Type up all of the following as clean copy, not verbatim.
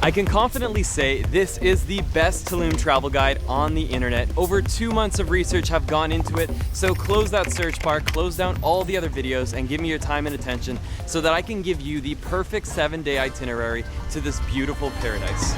I can confidently say this is the best Tulum travel guide on the internet. Over 2 months of research have gone into it, so close that search bar, close down all the other videos, and give me your time and attention so that I can give you the perfect 7-day itinerary to this beautiful paradise.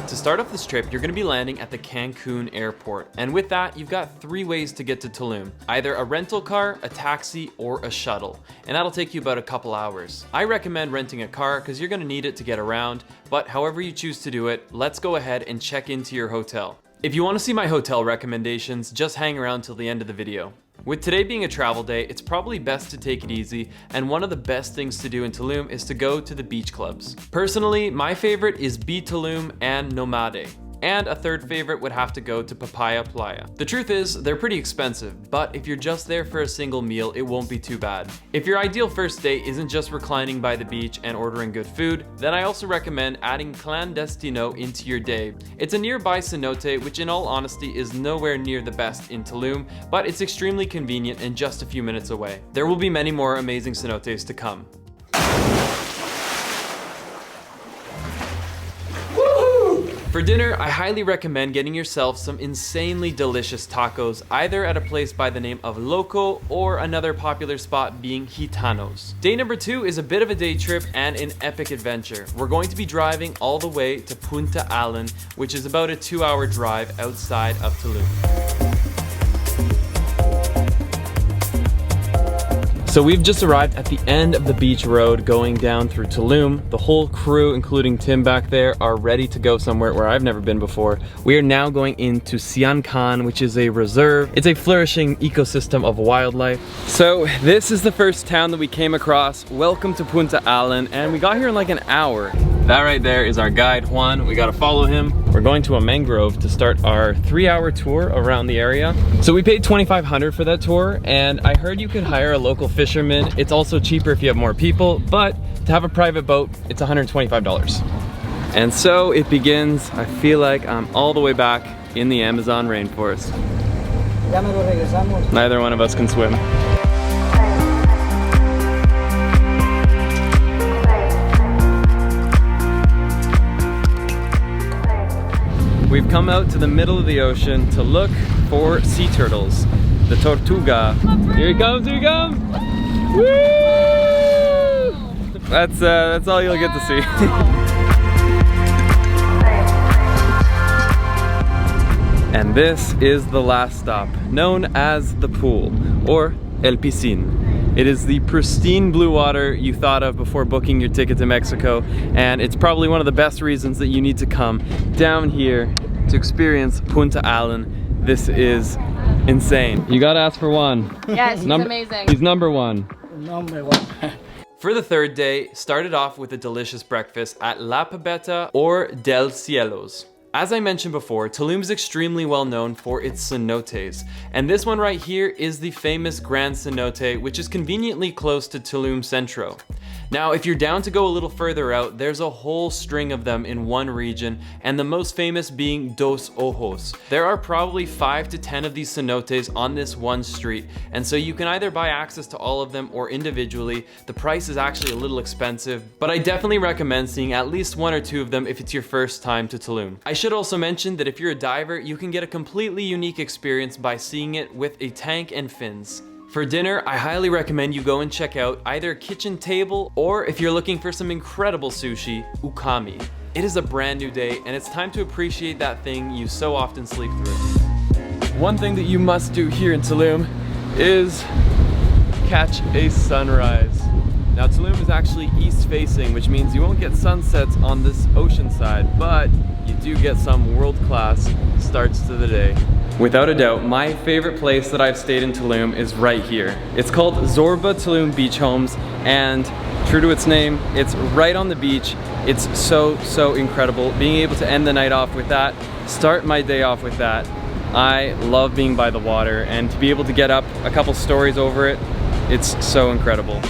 To start off this trip, you're going to be landing at the Cancun airport, and with that, you've got 3 ways to get to Tulum. Either a rental car, a taxi, or a shuttle, and that'll take you about a couple hours. I recommend renting a car because you're going to need it to get around, but however you choose to do it, let's go ahead and check into your hotel. If you want to see my hotel recommendations, just hang around till the end of the video. With today being a travel day, it's probably best to take it easy, and one of the best things to do in Tulum is to go to the beach clubs. Personally, my favorite is Beach Tulum and Nomade. And a third favorite would have to go to Papaya Playa. The truth is, they're pretty expensive, but if you're just there for a single meal, it won't be too bad. If your ideal first date isn't just reclining by the beach and ordering good food, then I also recommend adding Clandestino into your day. It's a nearby cenote, which in all honesty is nowhere near the best in Tulum, but it's extremely convenient and just a few minutes away. There will be many more amazing cenotes to come. For dinner, I highly recommend getting yourself some insanely delicious tacos, either at a place by the name of Loco or another popular spot being Gitanos. Day number 2 is a bit of a day trip and an epic adventure. We're going to be driving all the way to Punta Allen, which is about a 2-hour drive outside of Tulum. So we've just arrived at the end of the beach road going down through Tulum. The whole crew, including Tim back there, are ready to go somewhere where I've never been before. We are now going into Siancan, which is a reserve. It's a flourishing ecosystem of wildlife. So this is the first town that we came across. Welcome to Punta Allen, and we got here in like an hour. That right there is our guide, Juan. We gotta follow him. We're going to a mangrove to start our 3-hour tour around the area. So we paid $2,500 for that tour, and I heard you could hire a local fisherman. It's also cheaper if you have more people, but to have a private boat, it's $125. And so it begins. I feel like I'm all the way back in the Amazon rainforest. Neither one of us can swim. We've come out to the middle of the ocean to look for sea turtles. The tortuga. Here he comes, here he comes! Woo! That's all you'll get to see. And this is the last stop, known as the pool, or El Piscin. It is the pristine blue water you thought of before booking your ticket to Mexico, and it's probably one of the best reasons that you need to come down here to experience Punta Allen. This is insane. You gotta ask for Juan. Yes, he's amazing. He's number 1. Number 1. For the third day, started off with a delicious breakfast at La Pabeta or Del Cielos. As I mentioned before, Tulum is extremely well known for its cenotes, and this one right here is the famous Grand Cenote, which is conveniently close to Tulum Centro. Now, if you're down to go a little further out, there's a whole string of them in one region, and the most famous being Dos Ojos. There are probably 5 to 10 of these cenotes on this one street, and so you can either buy access to all of them or individually. The price is actually a little expensive, but I definitely recommend seeing at least 1 or 2 of them if it's your first time to Tulum. I should also mention that if you're a diver, you can get a completely unique experience by seeing it with a tank and fins. For dinner, I highly recommend you go and check out either Kitchen Table, or if you're looking for some incredible sushi, Ukami. It is a brand new day, and it's time to appreciate that thing you so often sleep through. One thing that you must do here in Tulum is catch a sunrise. Now Tulum is actually east facing, which means you won't get sunsets on this ocean side, but you do get some world-class starts to the day. Without a doubt, my favorite place that I've stayed in Tulum is right here. It's called Zorba Tulum Beach Homes, and true to its name, it's right on the beach. It's so incredible. Being able to end the night off with that, start my day off with that. I love being by the water, and to be able to get up a couple stories over it, it's so incredible.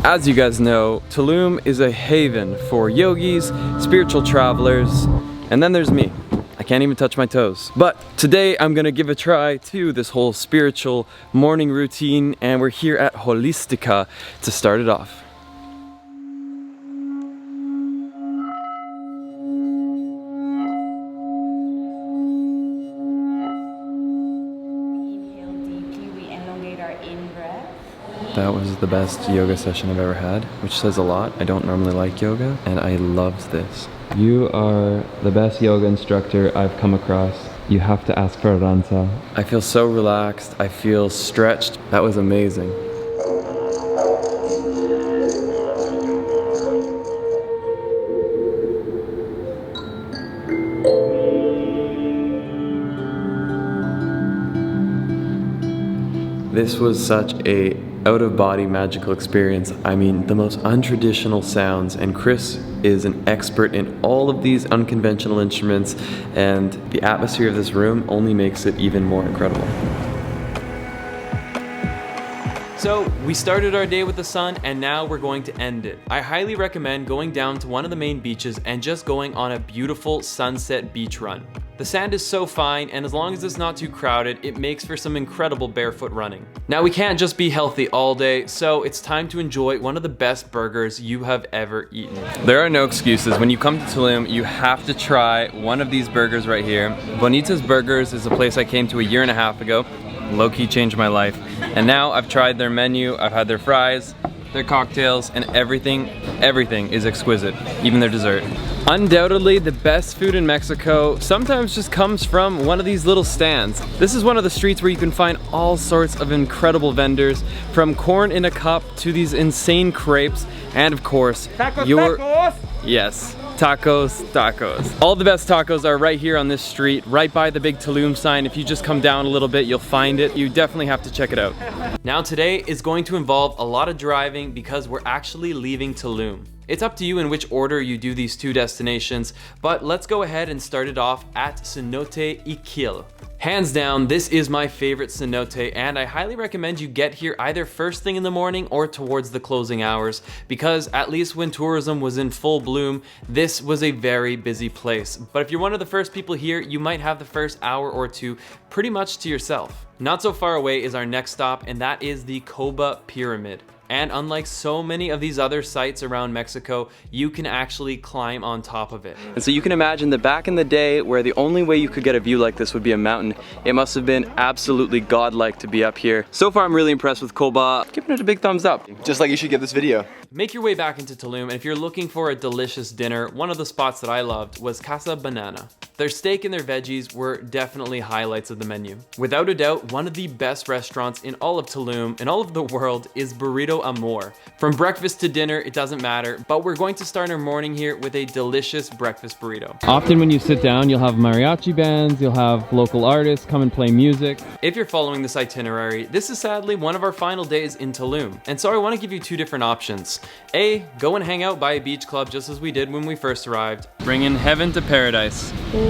As you guys know, Tulum is a haven for yogis, spiritual travelers, And then there's me. I can't even touch my toes. But today I'm gonna give a try to this whole spiritual morning routine, and we're here at Holistica to start it off. That was the best yoga session I've ever had, which says a lot. I don't normally like yoga, and I loved this. You are the best yoga instructor I've come across. You have to ask for a ranta. I feel so relaxed. I feel stretched. That was amazing. This was such a out-of-body magical experience. I mean, the most untraditional sounds, and Chris is an expert in all of these unconventional instruments, and the atmosphere of this room only makes it even more incredible. So we started our day with the sun, and now we're going to end it. I highly recommend going down to one of the main beaches and just going on a beautiful sunset beach run. The sand is so fine, and as long as it's not too crowded, it makes for some incredible barefoot running. Now we can't just be healthy all day, so it's time to enjoy one of the best burgers you have ever eaten. There are no excuses. When you come to Tulum, you have to try one of these burgers right here. Bonita's Burgers is a place I came to a year and a half ago. Low-key changed my life. And now I've tried their menu, I've had their fries, their cocktails, and everything is exquisite, even their dessert. Undoubtedly, the best food in Mexico sometimes just comes from one of these little stands. This is one of the streets where you can find all sorts of incredible vendors, from corn in a cup to these insane crepes, and of course, tacos! Yes. Tacos. All the best tacos are right here on this street, right by the big Tulum sign. If you just come down a little bit, you'll find it. You definitely have to check it out. Now today is going to involve a lot of driving because we're actually leaving Tulum. It's up to you in which order you do these two destinations, but let's go ahead and start it off at Cenote Iquil. Hands down, this is my favorite cenote, and I highly recommend you get here either first thing in the morning or towards the closing hours, because at least when tourism was in full bloom, this was a very busy place. But if you're one of the first people here, you might have the first hour or two pretty much to yourself. Not so far away is our next stop, and that is the Coba Pyramid. And unlike so many of these other sites around Mexico, you can actually climb on top of it. And so you can imagine that back in the day, where the only way you could get a view like this would be a mountain, it must have been absolutely godlike to be up here. So far, I'm really impressed with Coba. Giving it a big thumbs up. Just like you should give this video. Make your way back into Tulum, and if you're looking for a delicious dinner, one of the spots that I loved was Casa Banana. Their steak and their veggies were definitely highlights of the menu. Without a doubt, one of the best restaurants in all of Tulum, in all of the world, is Burrito Amor. From breakfast to dinner, it doesn't matter, but we're going to start our morning here with a delicious breakfast burrito. Often when you sit down, you'll have mariachi bands, you'll have local artists come and play music. If you're following this itinerary, this is sadly one of our final days in Tulum, and so I want to give you two different options. A, go and hang out by a beach club just as we did when we first arrived. Bringing heaven to paradise. Ooh.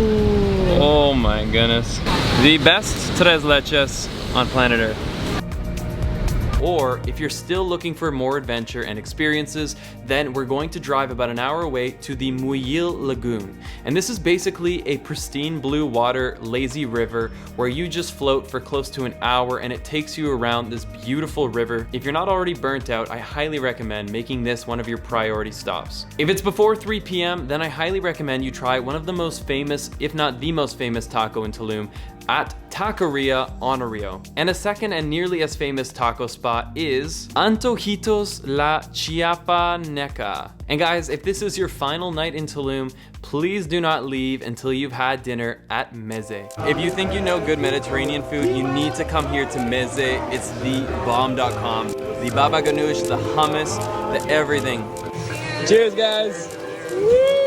Oh my goodness. The best tres leches on planet Earth. Or if you're still looking for more adventure and experiences, then we're going to drive about an hour away to the Muyil Lagoon. And this is basically a pristine blue water, lazy river where you just float for close to an hour and it takes you around this beautiful river. If you're not already burnt out, I highly recommend making this one of your priority stops. If it's before 3 p.m., then I highly recommend you try one of the most famous, if not the most famous taco in Tulum, at Taqueria Honorio. And a second and nearly as famous taco spot is Antojitos La Chiapaneca. And guys, if this is your final night in Tulum, please do not leave until you've had dinner at Meze. If you think you know good Mediterranean food, you need to come here to Meze. It's thebomb.com. The baba ganoush, the hummus, the everything. Cheers, guys. Woo!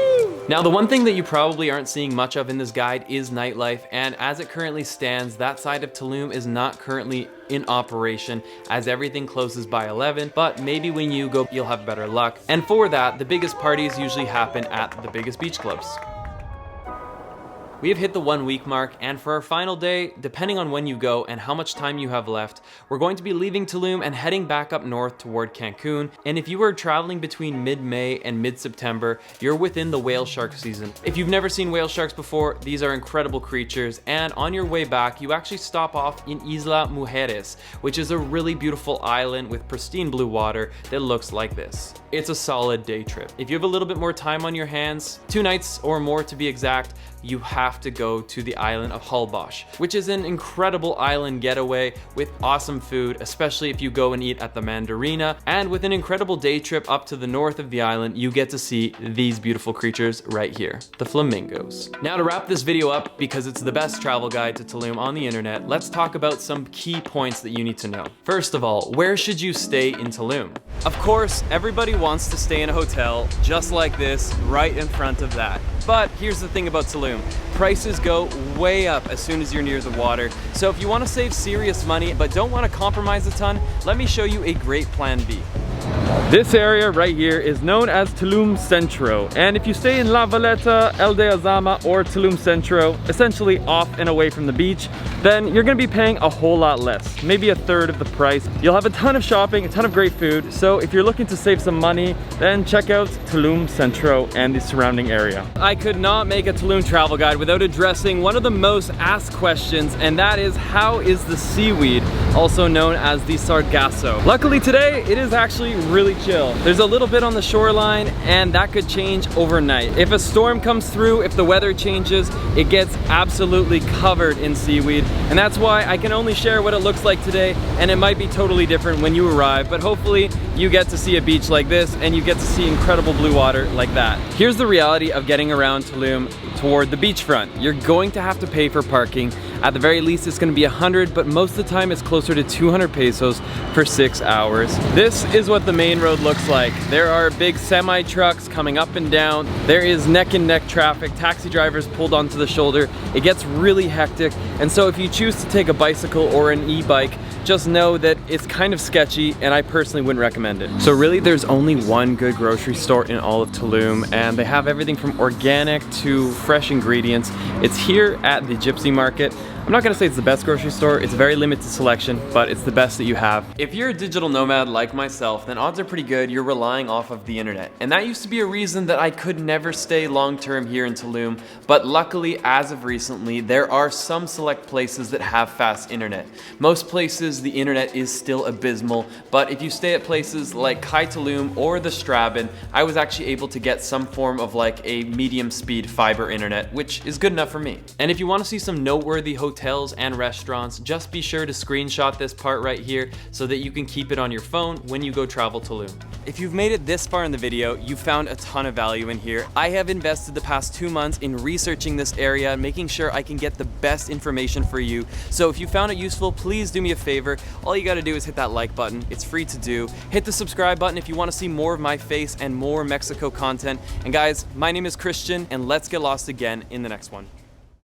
Now, the one thing that you probably aren't seeing much of in this guide is nightlife, and as it currently stands, that side of Tulum is not currently in operation as everything closes by 11, but maybe when you go, you'll have better luck. And for that, the biggest parties usually happen at the biggest beach clubs. We have hit the 1 week mark, and for our final day, depending on when you go and how much time you have left, we're going to be leaving Tulum and heading back up north toward Cancun. And if you are traveling between mid-May and mid-September, you're within the whale shark season. If you've never seen whale sharks before, these are incredible creatures, and on your way back, you actually stop off in Isla Mujeres, which is a really beautiful island with pristine blue water that looks like this. It's a solid day trip. If you have a little bit more time on your hands, 2 nights or more to be exact, you have to go to the island of Holbox, which is an incredible island getaway with awesome food, especially if you go and eat at the Mandarina. And with an incredible day trip up to the north of the island, you get to see these beautiful creatures right here, the flamingos. Now to wrap this video up, because it's the best travel guide to Tulum on the internet, let's talk about some key points that you need to know. First of all, where should you stay in Tulum? Of course, everybody wants to stay in a hotel just like this, right in front of that. But here's the thing about Tulum. Prices go way up as soon as you're near the water. So if you want to save serious money but don't want to compromise a ton, let me show you a great plan B. This area right here is known as Tulum Centro, and if you stay in La Valeta, El de Azama, or Tulum Centro, essentially off and away from the beach, then you're gonna be paying a whole lot less, maybe a third of the price. You'll have a ton of shopping, a ton of great food, so if you're looking to save some money, then check out Tulum Centro and the surrounding area. I could not make a Tulum travel guide without addressing one of the most asked questions, and that is, how is the seaweed, also known as the sargasso? Luckily today, it is actually really chill. There's a little bit on the shoreline, and that could change overnight. If a storm comes through, if the weather changes, it gets absolutely covered in seaweed, and that's why I can only share what it looks like today, and it might be totally different when you arrive, but hopefully you get to see a beach like this and you get to see incredible blue water like that. Here's the reality of getting around Tulum toward the beachfront. You're going to have to pay for parking. At the very least, it's going to be 100, but most of the time it's closer to 200 pesos for 6 hours. This is what the main road looks like. There are big semi trucks coming up and down. There is neck and neck traffic, taxi drivers pulled onto the shoulder. It gets really hectic, and so if you choose to take a bicycle or an e-bike, just know that it's kind of sketchy, and I personally wouldn't recommend it. So really, there's only one good grocery store in all of Tulum, and they have everything from organic to fresh ingredients. It's here at the Gypsy Market. I'm not gonna say it's the best grocery store, it's a very limited selection, but it's the best that you have. If you're a digital nomad like myself, then odds are pretty good you're relying off of the internet. And that used to be a reason that I could never stay long-term here in Tulum, but luckily, as of recently, there are some select places that have fast internet. Most places, the internet is still abysmal, but if you stay at places like Kai Tulum or the Strabon, I was actually able to get some form of like a medium speed fiber internet, which is good enough for me. And if you wanna see some noteworthy hotels and restaurants, just be sure to screenshot this part right here so that you can keep it on your phone when you go travel Tulum. If you've made it this far in the video, you've found a ton of value in here. I have invested the past 2 months in researching this area, making sure I can get the best information for you. So if you found it useful, please do me a favor. All you gotta do is hit that like button. It's free to do. Hit the subscribe button if you wanna see more of my face and more Mexico content. And guys, my name is Christian, and let's get lost again in the next one.